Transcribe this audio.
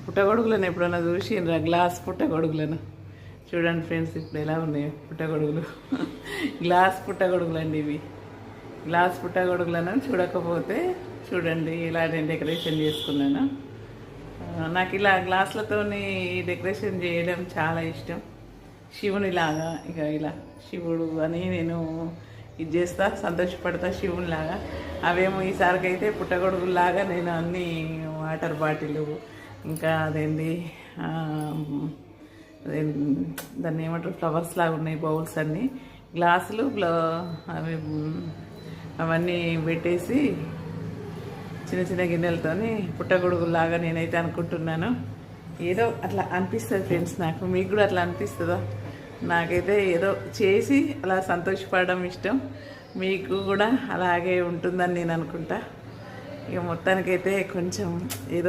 పుట్టగొడుగులను ఎప్పుడన్నా చూసిండ్రా? గ్లాస్ పుట్టగొడుగులను చూడండి ఫ్రెండ్స్, ఇప్పుడు ఎలా ఉన్నాయి పుట్టగొడుగులు. గ్లాస్ పుట్టగొడుగులు అండి ఇవి. గ్లాస్ పుట్టగొడుగులను చూడకపోతే చూడండి ఇలా నేను డెకరేషన్ చేసుకున్నాను. నాకు ఇలా గ్లాసులతో డెకరేషన్ చేయడం చాలా ఇష్టం. శివునిలాగా ఇక ఇలా శివుడు అని నేను ఇది చేస్తా, సంతోషపడతా శివునిలాగా. అవేమో ఈసారికైతే పుట్టగొడుగులాగా నేను అన్ని వాటర్ బాటిల్, ఇంకా అదేంటి దాన్ని ఏమంటారు, ఫ్లవర్స్ లాగా ఉన్నాయి బౌల్స్ అన్నీ, గ్లాసులు అవి అవన్నీ పెట్టేసి చిన్న చిన్న గిన్నెలతోని పుట్టగొడుగులాగా నేనైతే అనుకుంటున్నాను. ఏదో అట్లా అనిపిస్తుంది ఫ్రెండ్స్. నాకు మీకు కూడా అట్లా అనిపిస్తుందా? నాకైతే ఏదో చేసి అలా సంతోషపడడం ఇష్టం. మీకు కూడా అలాగే ఉంటుందని నేను అనుకుంటా. ఇక మొత్తానికైతే కొంచెం ఏదో